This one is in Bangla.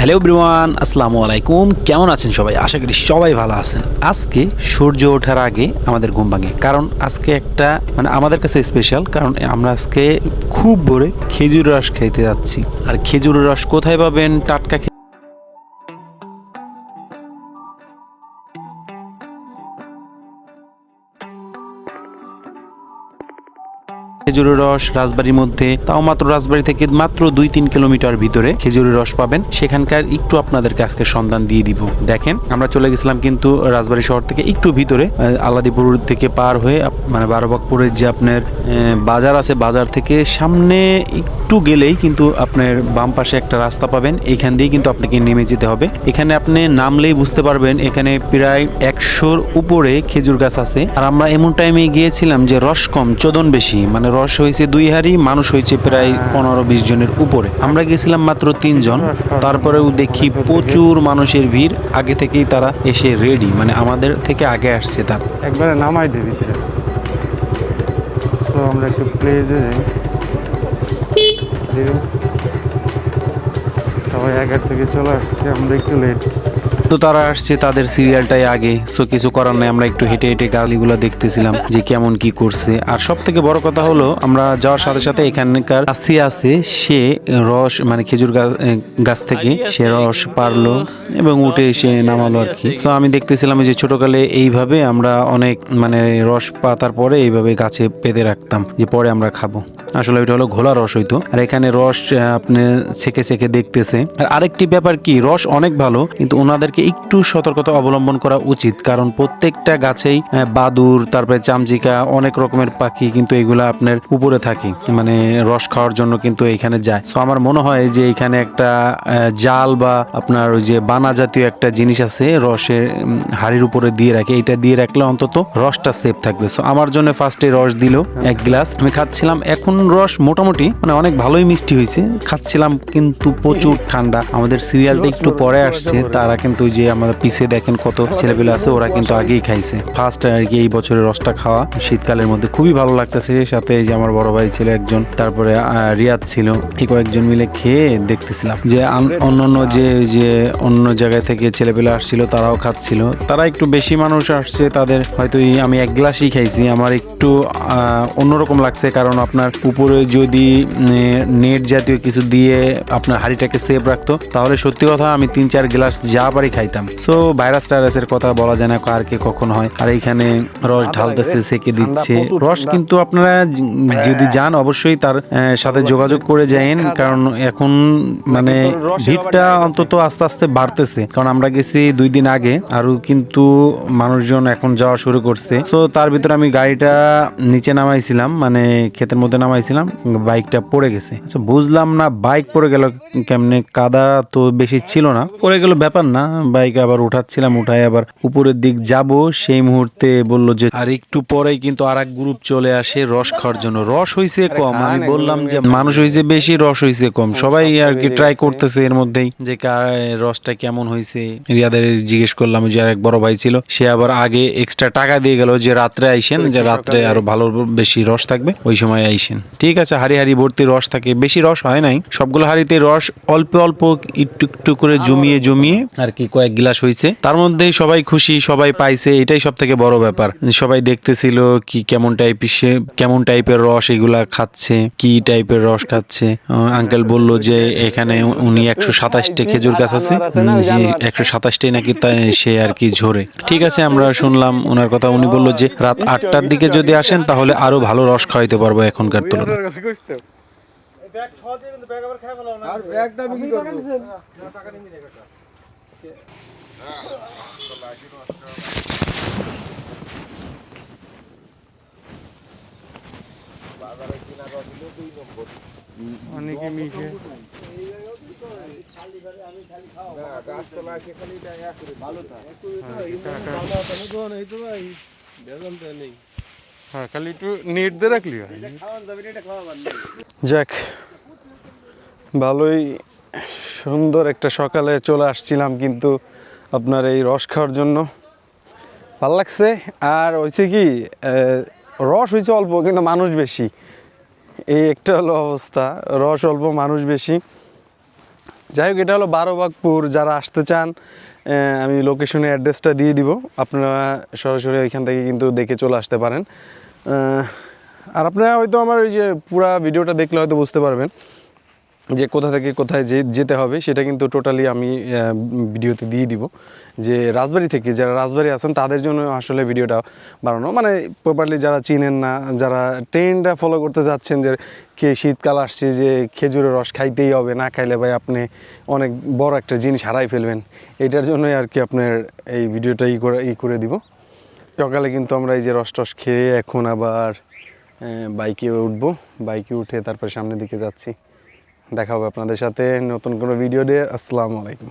হ্যালো এভরিওয়ান, আসসালামু আলাইকুম। কেমন আছেন সবাই? আশা করি সবাই ভালো আছেন। আজকে সূর্য ওঠার আগে আমাদের ঘুম ভাঙে, কারণ আজকে একটা আমাদের কাছে স্পেশাল, কারণ আমরা আজকে খুব ভোরে খেজুর রস খাইতে যাচ্ছি। আর খেজুরের রস কোথায় পাবেন? টাটকা খেজুরের রস রাজবাড়ির মধ্যে, তাও মাত্র রাজবাড়ি থেকে মাত্র 2-3 কিলোমিটার ভিতরে খেজুরের রস পাবেন। সেখানকার একটু আপনাদেরকে আজকে সন্ধান দিয়ে দিব। দেখেন, আমরা চলে গেছিলাম কিন্তু রাজবাড়ি শহর থেকে একটু ভিতরে, আলাদিপুর থেকে পার হয়ে বারোবাগপুরের যে আপনার বাজার আছে, বাজার থেকে সামনে একটু গেলেই কিন্তু আপনার বাম পাশে একটা রাস্তা পাবেন। এইখান দিয়ে কিন্তু আপনাকে নেমে যেতে হবে। এখানে আপনি নামলেই বুঝতে পারবেন এখানে প্রায় 100-র উপরে খেজুর গাছ আছে। আর আমরা এমন টাইমে গিয়েছিলাম যে রস কম, চোদন বেশি, রস হয়েছে 2 হাড়ি, মানুষ হয়েছে প্রায় 15-20 জনের উপরে। আমরা গেছিলাম মাত্র 3 জন, তারপরেও দেখি প্রচুর মানুষের ভিড়। আগে থেকেই তারা এসে রেডি, আমাদের থেকে আগে আসছে। তার একবারে নামাই দে ভিতরে। তো আমরা একটু প্লেজে যাই, সবাই আগের থেকে চলে আসছে, আমরা একটু লেট। তো তারা আসছে, তাদের সিরিয়ালটাই আগে, সো কিছু করার নাই। আমরা একটু হেঁটে হেঁটে গালিগুলো দেখতেছিলাম যে কেমন কি করছে। আর সব থেকে বড় কথা হলো, আমরা যাওয়ার সাথে সাথে এখানকার কাছে আছে, সে রস খেজুর গাছ থেকে সে রস পারলো এবং উঠে এসে নামালো আর কি। তো আমি দেখতেছিলাম যে ছোটকালে এইভাবে আমরা অনেক রস পাতার পরে এইভাবে গাছে পেতে রাখতাম, যে পরে আমরা খাবো। আসলে ওইটা হলো ঘোলা রস হইতো। আর এখানে রস আপনি ছেঁকে ছেঁকে দেখতেছে। আর আরেকটি ব্যাপার কি, রস অনেক ভালো, কিন্তু ওনাদেরকে একটু সতর্কতা অবলম্বন করা উচিত, কারণ প্রত্যেকটা গাছেই বাদুর, তারপরে চামচিকা, অনেক রকমের পাখি কিন্তু এগুলা আপনার উপরে থাকে, রস খাওয়ার জন্য কিন্তু এখানে যায়। তো আমার মনে হয় যে এখানে একটা জাল বা আপনার ওই যে বানা জাতীয় একটা জিনিস আছে, রসের হাড়ির উপরে দিয়ে রাখে। এটা দিয়ে রাখলে অন্তত রসটা সেফ থাকবে। সো আমার জন্য ফার্স্টে রস দিল 1 গ্লাস। আমি খাচ্ছিলাম। এখন রস মোটামুটি অনেক ভালোই মিষ্টি হয়েছে, খাচ্ছিলাম, কিন্তু প্রচুর ঠান্ডা। আমাদের সিরিয়ালটা একটু পরে আসছে, তারা কিন্তু যে আমাদের পিছে দেখেন কত ছেলেপেলে আছে, ওরা কিন্তু আগেই খাইছে। ফার্স্ট আর কি এই বছরের রসটা খাওয়া, শীতকালের মধ্যে খুবই ভালো লাগতেছে। সাথে এই যে আমার বড় ভাই ছিল একজন, তারপরে রিয়াদ ছিল, এই কয়েকজন মিলে খেয়ে দেখতেছিলাম যে অন্যান্য যে অন্য জায়গায় থেকে ছেলেপেলে আসছিল তারাও খাচ্ছিল। তারা একটু বেশি মানুষ আসছে, তাদের হয়তো আমি 1 গ্লাসই খাইছি। আমার একটু অন্যরকম লাগছে, কারণ আপনার উপরে যদি নেট জাতীয় কিছু দিয়ে আপনার হাড়িটাকে সেভ রাখতো, তাহলে সত্যি কথা আমি 3-4 গ্লাস যা পারি খাইতাম। সো ভাইরাস টাইরাসের কথা বলা যায় না কার কে কখন হয়। আর এইখানে রস ঢালতেছে, সেকে দিচ্ছে রস। কিন্তু আপনারা যদি যান অবশ্যই তার সাথে যোগাযোগ করে যাইন, কারণ এখন ভিড়টা অন্তত আস্তে আস্তে বাড়তেছে। কারণ আমরা গেছি 2 দিন আগে, আরো কিন্তু মানুষজন এখন যাওয়া শুরু করছে। সো তার ভিতরে আমি গাড়িটা নিচে নামাইছিলাম, ক্ষেতের মধ্যে নামাইছিলাম, বাইকটা পড়ে গেছে। আচ্ছা, বুঝলাম না বাইক পড়ে গেল কেমনে, কাদা তো বেশি ছিল না, পড়ে গেল ব্যাপার না। বাইক আবার উঠাচ্ছিলাম, উঠাই আবার উপরের দিক যাব, সেই মুহূর্তে বলল যে আর একটু পরেই কিন্তু আর এক গ্রুপ চলে আসে রস খাওয়ার জন্য। রস হইছে কম, আমি বললাম যে মানুষ হইছে বেশি, রস হইছে কম। সবাই আর কি ট্রাই করতেছে এর মধ্যেই যে রসটা কেমন হইছে। রিয়াদের জিজ্ঞেস করলাম, যে আর এক বড় ভাই ছিল, সে আবার আগে এক্সট্রা টাকা দিয়ে গেল যে রাত্রে আইসেন, যে রাত্রে আরো ভালো বেশি রস থাকবে, ওই সময় আইসেন। ঠিক আছে, হাড়ি হাড়ি ভর্তি রস থাকে, বেশি রস হয় নাই, সবগুলো হাড়িতে রস অল্প অল্প একটু একটু করে জমিয়ে জমিয়ে আর কি কয়েক গ্লাস হয়েছে। তার মধ্যেই সবাই খুশি, সবাই পাইছে, এটাই সব থেকে বড় ব্যাপার। সবাই দেখতেছিল কি কেমন টাইপের রস এগুলা খাচ্ছে, কি টাইপের রস খাচ্ছে। আঙ্কেল বলল যে এখানে উনি 127টা খেজুর গাছ আছে, 127টাই নাকি সে আর কি ঝরে। ঠিক আছে, আমরা শুনলাম ওনার কথা। উনি বলল যে রাত 8টার দিকে যদি আসেন তাহলে আরো ভালো রস খাওয়াইতে পারবো এখনকার তুলনায়। অনেকে মিশে খালি একটু নেট দিয়ে রাখলি হয়। যাক, ভালোই সুন্দর একটা সকালে চলে আসছিলাম, কিন্তু আপনার এই রস খাওয়ার জন্য ভালো লাগছে। আর হয়েছে কি, রস হয়েছে অল্প কিন্তু মানুষ বেশি, এই একটা হলো অবস্থা। রস অল্প মানুষ বেশি, যাই হোক, এটা হলো বারোবাগপুর। যারা আসতে চান আমি লোকেশনে অ্যাড্রেসটা দিয়ে দিব, আপনারা সরাসরি ওইখান থেকে কিন্তু দেখে চলে আসতে পারেন। আর আপনারা হয়তো আমার ওই যে পুরা ভিডিওটা দেখলে হয়তো বুঝতে পারবেন যে কোথা থেকে কোথায় যেতে হবে, সেটা কিন্তু টোটালি আমি ভিডিওতে দিয়ে দিব। যে রাজবাড়ি থেকে যারা রাজবাড়ি আছেন তাদের জন্য আসলে ভিডিওটা বানানো, মানে প্রপারলি যারা চিনেন না, যারা ট্রেন্ডটা ফলো করতে যাচ্ছেন যে শীতকাল আসছে যে খেজুরের রস খাইতেই হবে, না খাইলে ভাই আপনি অনেক বড় একটা জিনিস হারাই ফেলবেন, এটার জন্যই আর কি আপনার এই ভিডিওটা করে দিব। সকালে কিন্তু আমরা এই যে রস টস খেয়ে এখন আবার বাইকে উঠবো, বাইকে উঠে তারপরে সামনের দিকে যাচ্ছি। দেখা হবে আপনাদের সাথে নতুন কোনো ভিডিও দিয়ে। আসসালামু আলাইকুম।